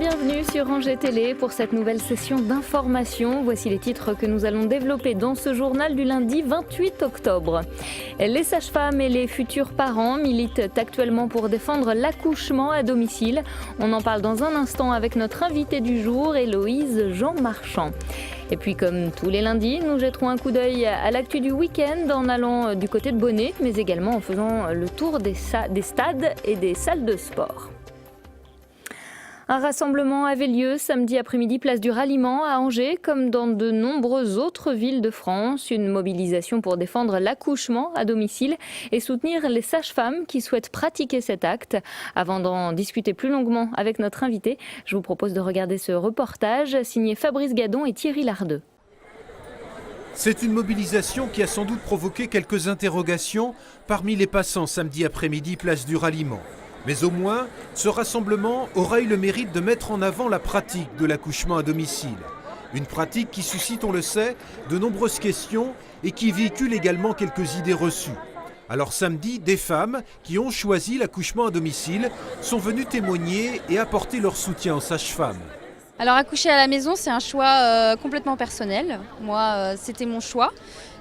bienvenue sur Angers Télé pour cette nouvelle session d'information. Voici les titres que nous allons développer dans ce journal du lundi 28 octobre. Les sages-femmes et les futurs parents militent actuellement pour défendre l'accouchement à domicile. On en parle dans un instant avec notre invitée du jour, Héloïse Jean Marchand. Et puis comme tous les lundis, nous jetterons un coup d'œil à l'actu du week-end en allant du côté de Bonnet, mais également en faisant le tour des stades et des salles de sport. Un rassemblement avait lieu samedi après-midi, place du Ralliement à Angers, comme dans de nombreuses autres villes de France. Une mobilisation pour défendre l'accouchement à domicile et soutenir les sages-femmes qui souhaitent pratiquer cet acte. Avant d'en discuter plus longuement avec notre invité, je vous propose de regarder ce reportage signé Fabrice Gadon et Thierry Lardeux. C'est une mobilisation qui a sans doute provoqué quelques interrogations parmi les passants samedi après-midi, place du Ralliement. Mais au moins, ce rassemblement aura eu le mérite de mettre en avant la pratique de l'accouchement à domicile. Une pratique qui suscite, on le sait, de nombreuses questions et qui véhicule également quelques idées reçues. Alors samedi, des femmes qui ont choisi l'accouchement à domicile sont venues témoigner et apporter leur soutien aux sages-femmes. Alors accoucher à la maison, c'est un choix complètement personnel. Moi, c'était mon choix.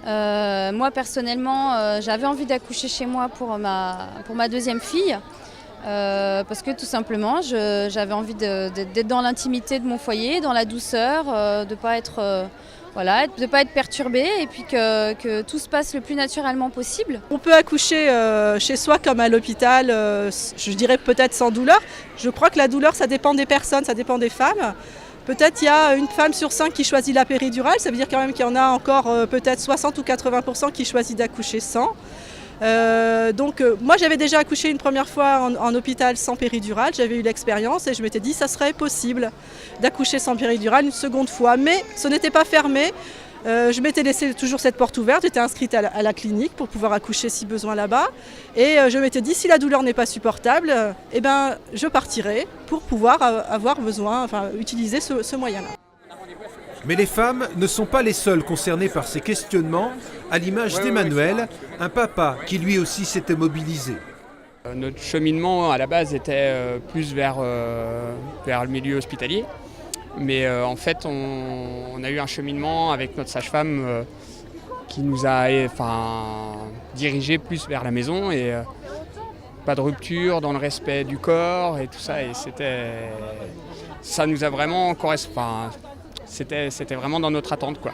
Moi, personnellement, j'avais envie d'accoucher chez moi pour ma deuxième fille. Parce que tout simplement, j'avais envie d'être dans l'intimité de mon foyer, dans la douceur, de ne pas être perturbée et puis que tout se passe le plus naturellement possible. On peut accoucher chez soi comme à l'hôpital, je dirais peut-être sans douleur. Je crois que la douleur, ça dépend des personnes, ça dépend des femmes. Peut-être il y a une femme sur 5 qui choisit la péridurale, ça veut dire quand même qu'il y en a encore peut-être 60 ou 80% qui choisit d'accoucher sans. Moi j'avais déjà accouché une première fois en hôpital sans péridurale, j'avais eu l'expérience et je m'étais dit ça serait possible d'accoucher sans péridurale une seconde fois, mais ce n'était pas fermé. Je m'étais laissé toujours cette porte ouverte, j'étais inscrite à la clinique pour pouvoir accoucher si besoin là-bas et je m'étais dit si la douleur n'est pas supportable, je partirai pour pouvoir utiliser ce moyen-là. Mais les femmes ne sont pas les seules concernées par ces questionnements, à l'image d'Emmanuel, un papa qui lui aussi s'était mobilisé. Notre cheminement à la base était plus vers le milieu hospitalier, mais en fait on a eu un cheminement avec notre sage-femme qui nous a dirigé plus vers la maison et pas de rupture dans le respect du corps et tout ça, et ça nous a vraiment correspondu. C'était vraiment dans notre attente, quoi.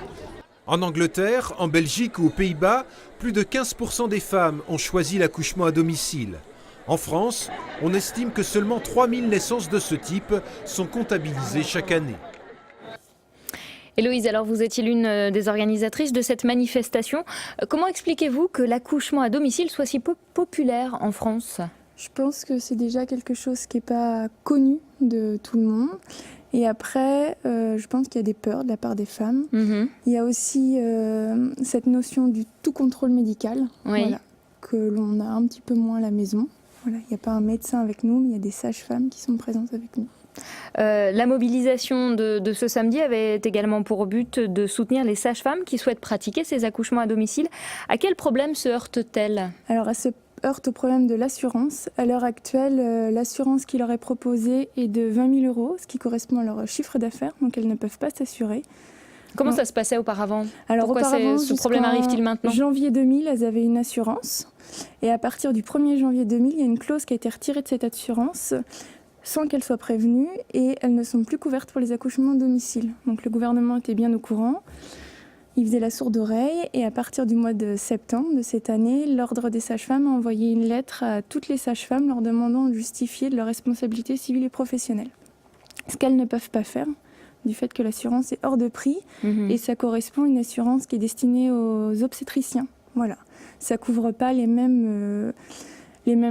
En Angleterre, en Belgique ou aux Pays-Bas, plus de 15% des femmes ont choisi l'accouchement à domicile. En France, on estime que seulement 3000 naissances de ce type sont comptabilisées chaque année. Héloïse, alors vous étiez l'une des organisatrices de cette manifestation. Comment expliquez-vous que l'accouchement à domicile soit si populaire en France ? Je pense que c'est déjà quelque chose qui n'est pas connu de tout le monde. Et après, je pense qu'il y a des peurs de la part des femmes. Il y a aussi cette notion du tout contrôle médical, que l'on a un petit peu moins à la maison. Il n'y a pas un médecin avec nous, mais il y a des sages-femmes qui sont présentes avec nous. La mobilisation de ce samedi avait également pour but de soutenir les sages-femmes qui souhaitent pratiquer ces accouchements à domicile. À quel problème se heurtent-elles ? Alors, à ce heurte au problème de l'assurance. À l'heure actuelle, l'assurance qui leur est proposée est de 20 000 €, ce qui correspond à leur chiffre d'affaires, donc elles ne peuvent pas s'assurer. Comment ça se passait auparavant ? Alors, pourquoi ce problème arrive-t-il maintenant ? Janvier 2000, elles avaient une assurance. Et à partir du 1er janvier 2000, il y a une clause qui a été retirée de cette assurance sans qu'elles soient prévenues et elles ne sont plus couvertes pour les accouchements à domicile. Donc le gouvernement était bien au courant. Il faisait la sourde oreille et à partir du mois de septembre de cette année, l'Ordre des sages-femmes a envoyé une lettre à toutes les sages-femmes leur demandant de justifier de leur responsabilité civile et professionnelle. Ce qu'elles ne peuvent pas faire, du fait que l'assurance est hors de prix et ça correspond à une assurance qui est destinée aux obstétriciens. Voilà. Ça ne couvre pas les mêmes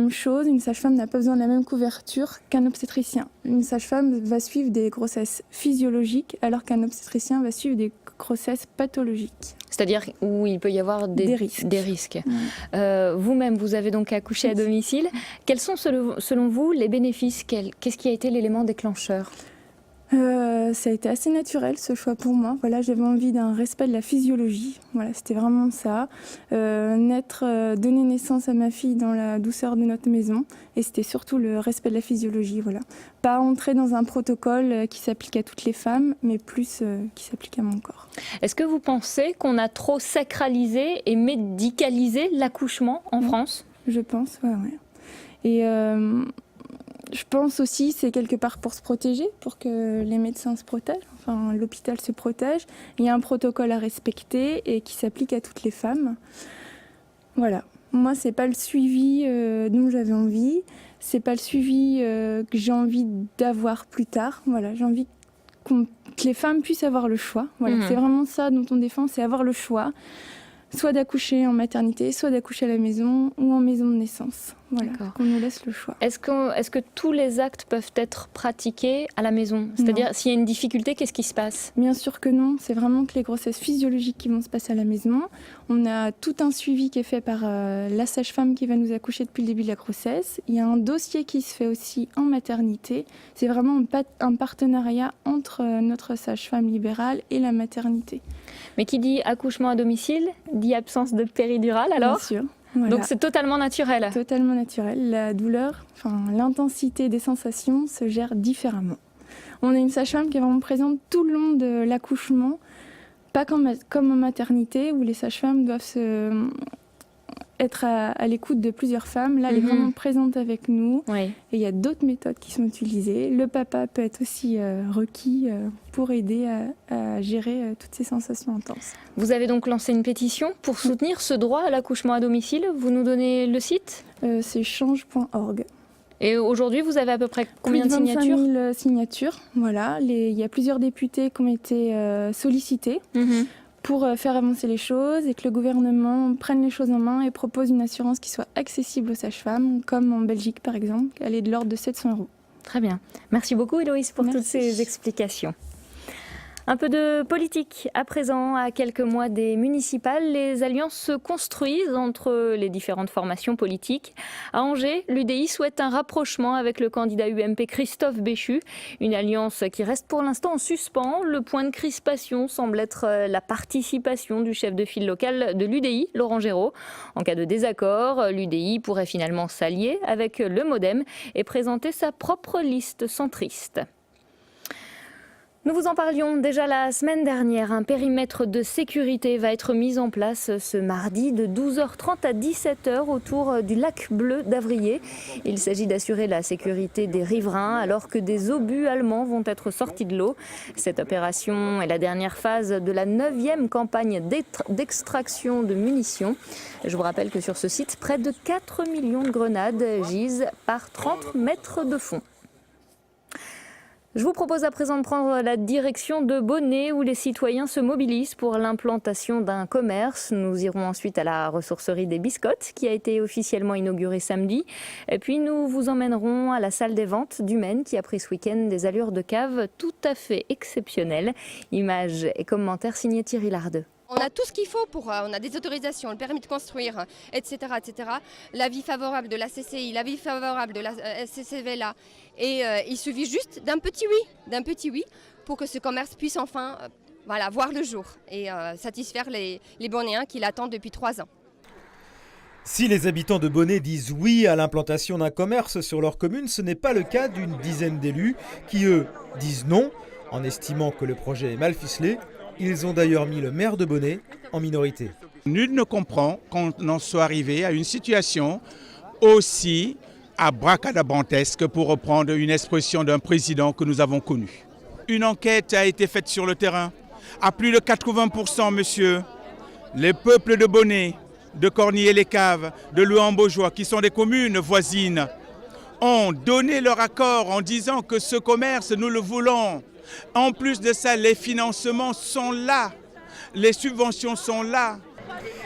choses. Une sage-femme n'a pas besoin de la même couverture qu'un obstétricien. Une sage-femme va suivre des grossesses physiologiques alors qu'un obstétricien va suivre des grossesses pathologiques. C'est-à-dire où il peut y avoir des risques. Vous-même, vous avez donc accouché à domicile. Quels sont selon vous les bénéfices ? Qu'est-ce qui a été l'élément déclencheur ? Ça a été assez naturel ce choix pour moi. Voilà, j'avais envie d'un respect de la physiologie. Voilà, c'était vraiment ça. Donner naissance à ma fille dans la douceur de notre maison. Et c'était surtout le respect de la physiologie. Voilà. Pas entrer dans un protocole qui s'applique à toutes les femmes, mais plus qui s'applique à mon corps. Est-ce que vous pensez qu'on a trop sacralisé et médicalisé l'accouchement en France ? Je pense, ouais. Et je pense aussi c'est quelque part pour se protéger, pour que les médecins se protègent, enfin l'hôpital se protège. Il y a un protocole à respecter et qui s'applique à toutes les femmes. Voilà. Moi, c'est pas le suivi dont j'avais envie, c'est pas le suivi que j'ai envie d'avoir plus tard. Voilà, j'ai envie que les femmes puissent avoir le choix. Voilà, c'est vraiment ça dont on défend, c'est avoir le choix. Soit d'accoucher en maternité, soit d'accoucher à la maison ou en maison de naissance. Voilà, qu'on nous laisse le choix. Est-ce que tous les actes peuvent être pratiqués à la maison ? C'est-à-dire, s'il y a une difficulté, qu'est-ce qui se passe ? Bien sûr que non. C'est vraiment que les grossesses physiologiques qui vont se passer à la maison. On a tout un suivi qui est fait par la sage-femme qui va nous accoucher depuis le début de la grossesse. Il y a un dossier qui se fait aussi en maternité. C'est vraiment un partenariat entre notre sage-femme libérale et la maternité. Mais qui dit accouchement à domicile, dit absence de péridurale alors ? Bien sûr. Voilà. Donc c'est totalement naturel. Totalement naturel. La douleur, l'intensité des sensations se gère différemment. On a une sage-femme qui est vraiment présente tout le long de l'accouchement, pas comme en maternité où les sages-femmes doivent être à l'écoute de plusieurs femmes. Là, elle est vraiment présente avec nous. Oui. Et il y a d'autres méthodes qui sont utilisées. Le papa peut être aussi requis pour aider à gérer toutes ces sensations intenses. Vous avez donc lancé une pétition pour soutenir ce droit à l'accouchement à domicile. Vous nous donnez le site ? C'est change.org. Et aujourd'hui, vous avez à peu près combien de signatures ? Plus de 25 000 signatures. Voilà. Il y a plusieurs députés qui ont été sollicités. Pour faire avancer les choses et que le gouvernement prenne les choses en main et propose une assurance qui soit accessible aux sages-femmes, comme en Belgique par exemple, elle est de l'ordre de 700 €. Très bien. Merci beaucoup Héloïse pour toutes ces explications. Un peu de politique à présent, à quelques mois des municipales, les alliances se construisent entre les différentes formations politiques. À Angers, l'UDI souhaite un rapprochement avec le candidat UMP Christophe Béchu, une alliance qui reste pour l'instant en suspens. Le point de crispation semble être la participation du chef de file local de l'UDI, Laurent Géraud. En cas de désaccord, l'UDI pourrait finalement s'allier avec le MoDem et présenter sa propre liste centriste. Nous vous en parlions déjà la semaine dernière. Un périmètre de sécurité va être mis en place ce mardi de 12h30 à 17h autour du lac bleu d'Avrier. Il s'agit d'assurer la sécurité des riverains alors que des obus allemands vont être sortis de l'eau. Cette opération est la dernière phase de la 9e campagne d'extraction de munitions. Je vous rappelle que sur ce site, près de 4 millions de grenades gisent par 30 mètres de fond. Je vous propose à présent de prendre la direction de Bonnet où les citoyens se mobilisent pour l'implantation d'un commerce. Nous irons ensuite à la ressourcerie des Biscottes qui a été officiellement inaugurée samedi. Et puis nous vous emmènerons à la salle des ventes du Maine qui a pris ce week-end des allures de cave tout à fait exceptionnelles. Images et commentaires signés Thierry Lardeux. On a tout ce qu'il faut on a des autorisations, le permis de construire, etc., etc. L'avis favorable de la CCI, l'avis favorable de la CCVLA. Et il suffit juste d'un petit oui pour que ce commerce puisse enfin voir le jour et satisfaire les Bonnéens qui l'attendent depuis 3 ans. Si les habitants de Bonnet disent oui à l'implantation d'un commerce sur leur commune, ce n'est pas le cas d'une dizaine d'élus qui, eux, disent non, en estimant que le projet est mal ficelé. Ils ont d'ailleurs mis le maire de Bonnet en minorité. Nul ne comprend qu'on en soit arrivé à une situation aussi abracadabrantesque, pour reprendre une expression d'un président que nous avons connu. Une enquête a été faite sur le terrain. À plus de 80%, monsieur, les peuples de Bonnet, de Cornillé-les-Caves, de Louhans-Beaujois, qui sont des communes voisines, ont donné leur accord en disant que ce commerce, nous le voulons. En plus de ça, les financements sont là, les subventions sont là.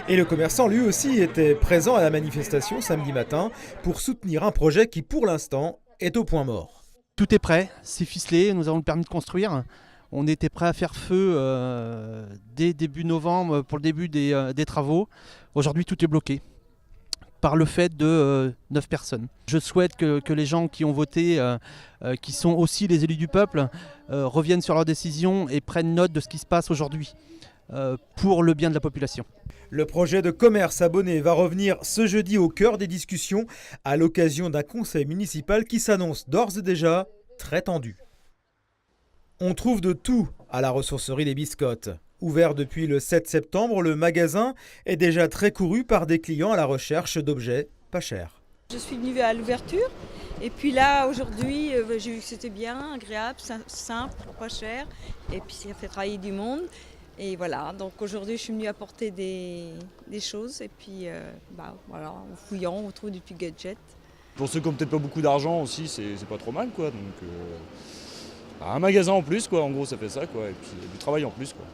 Et le commerçant, lui aussi, était présent à la manifestation samedi matin pour soutenir un projet qui, pour l'instant, est au point mort. Tout est prêt, c'est ficelé, nous avons le permis de construire. On était prêt à faire feu dès début novembre pour le début des travaux. Aujourd'hui, tout est bloqué. par le fait de 9 personnes. Je souhaite que les gens qui ont voté, qui sont aussi les élus du peuple, reviennent sur leurs décisions et prennent note de ce qui se passe aujourd'hui pour le bien de la population. Le projet de commerce abonné va revenir ce jeudi au cœur des discussions à l'occasion d'un conseil municipal qui s'annonce d'ores et déjà très tendu. On trouve de tout à la ressourcerie Les Biscottes. Ouvert depuis le 7 septembre, le magasin est déjà très couru par des clients à la recherche d'objets pas chers. Je suis venue à l'ouverture et puis là aujourd'hui j'ai vu que c'était bien, agréable, simple, pas cher et puis ça fait travailler du monde. Et voilà, donc aujourd'hui je suis venue apporter des choses et puis voilà, en fouillant on trouve des petits gadgets. Pour ceux qui n'ont peut-être pas beaucoup d'argent aussi, c'est pas trop mal quoi. Donc un magasin en plus quoi, en gros ça fait ça quoi, et puis du travail en plus quoi.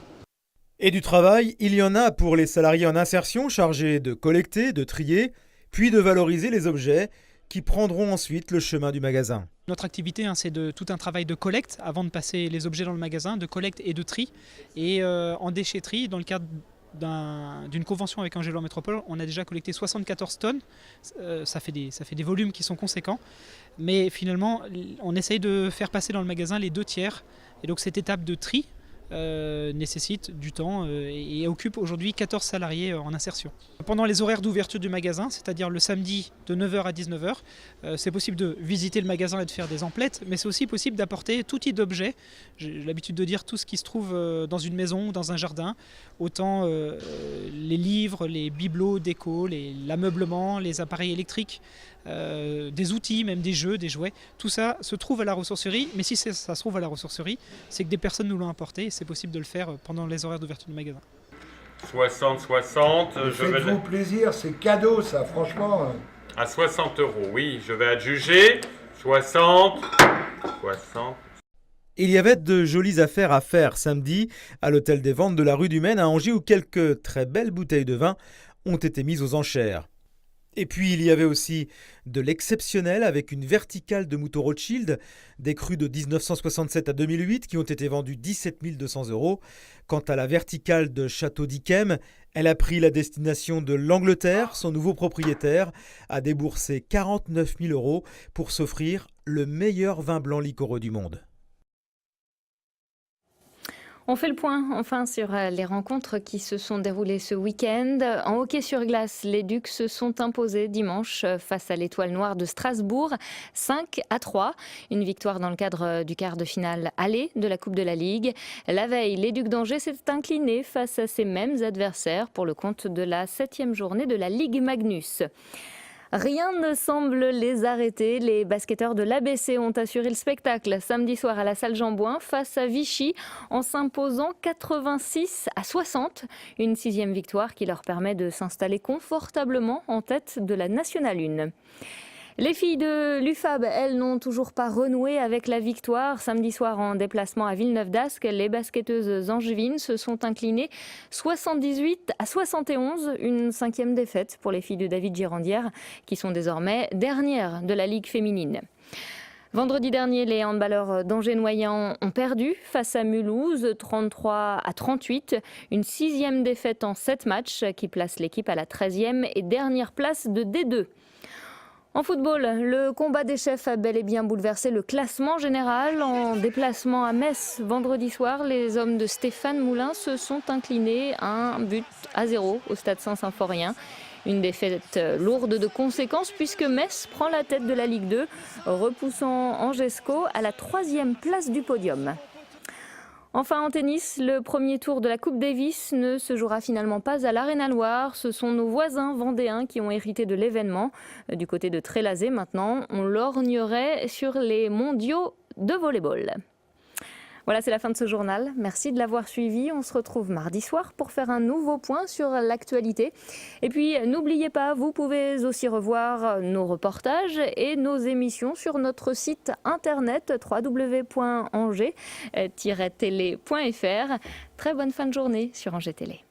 Et du travail, il y en a pour les salariés en insertion chargés de collecter, de trier, puis de valoriser les objets qui prendront ensuite le chemin du magasin. Notre activité, c'est tout un travail de collecte avant de passer les objets dans le magasin, de collecte et de tri. Et en déchetterie, dans le cadre d'une convention avec Angelo Métropole, on a déjà collecté 74 tonnes. Ça fait des volumes qui sont conséquents. Mais finalement, on essaye de faire passer dans le magasin les 2 tiers. Et donc cette étape de tri nécessite du temps et occupe aujourd'hui 14 salariés en insertion. Pendant les horaires d'ouverture du magasin, c'est-à-dire le samedi de 9h à 19h, c'est possible de visiter le magasin et de faire des emplettes, mais c'est aussi possible d'apporter tout type d'objets. J'ai l'habitude de dire tout ce qui se trouve dans une maison ou dans un jardin, autant les livres, les bibelots déco, l'ameublement, les appareils électriques, des outils, même des jeux, des jouets. Tout ça se trouve à la ressourcerie, mais si ça se trouve à la ressourcerie, c'est que des personnes nous l'ont apporté et c'est possible de le faire pendant les horaires d'ouverture du magasin. 60. Faites-vous plaisir, c'est cadeau ça, franchement. À 60 €, oui, je vais adjuger. 60. Il y avait de jolies affaires à faire samedi à l'hôtel des ventes de la rue du Maine à Angers où quelques très belles bouteilles de vin ont été mises aux enchères. Et puis il y avait aussi de l'exceptionnel avec une verticale de Mouton Rothschild, des crus de 1967 à 2008 qui ont été vendus 17 200 €. Quant à la verticale de Château d'Yquem, elle a pris la destination de l'Angleterre. Son nouveau propriétaire a déboursé 49 000 € pour s'offrir le meilleur vin blanc liquoreux du monde. On fait le point enfin sur les rencontres qui se sont déroulées ce week-end. En hockey sur glace, les Ducs se sont imposés dimanche face à l'Étoile Noire de Strasbourg, 5-3. Une victoire dans le cadre du quart de finale aller de la Coupe de la Ligue. La veille, les Ducs d'Angers s'étaient inclinés face à ces mêmes adversaires pour le compte de la 7e journée de la Ligue Magnus. Rien ne semble les arrêter. Les basketteurs de l'ABC ont assuré le spectacle samedi soir à la salle Jean-Bouin face à Vichy en s'imposant 86-60. Une 6e victoire qui leur permet de s'installer confortablement en tête de la Nationale 1. Les filles de l'UFAB, elles, n'ont toujours pas renoué avec la victoire. Samedi soir, en déplacement à Villeneuve-d'Ascq, les basketteuses angevines se sont inclinées 78-71. Une 5e défaite pour les filles de David Girandière, qui sont désormais dernières de la Ligue féminine. Vendredi dernier, les handballeurs d'Angers-Noyant ont perdu face à Mulhouse, 33-38. Une 6e défaite en 7 matchs qui place l'équipe à la 13e et dernière place de D2. En football, le combat des chefs a bel et bien bouleversé le classement général. En déplacement à Metz, vendredi soir, les hommes de Stéphane Moulin se sont inclinés 1-0 au stade Saint-Symphorien. Une défaite lourde de conséquences puisque Metz prend la tête de la Ligue 2, repoussant Angesco à la 3e place du podium. Enfin en tennis, le premier tour de la Coupe Davis ne se jouera finalement pas à l'Arena Loire. Ce sont nos voisins vendéens qui ont hérité de l'événement. Du côté de Trélazé maintenant, on lorgnerait sur les mondiaux de volley-ball. Voilà, c'est la fin de ce journal. Merci de l'avoir suivi. On se retrouve mardi soir pour faire un nouveau point sur l'actualité. Et puis, n'oubliez pas, vous pouvez aussi revoir nos reportages et nos émissions sur notre site internet www.angers-télé.fr. Très bonne fin de journée sur Angers Télé.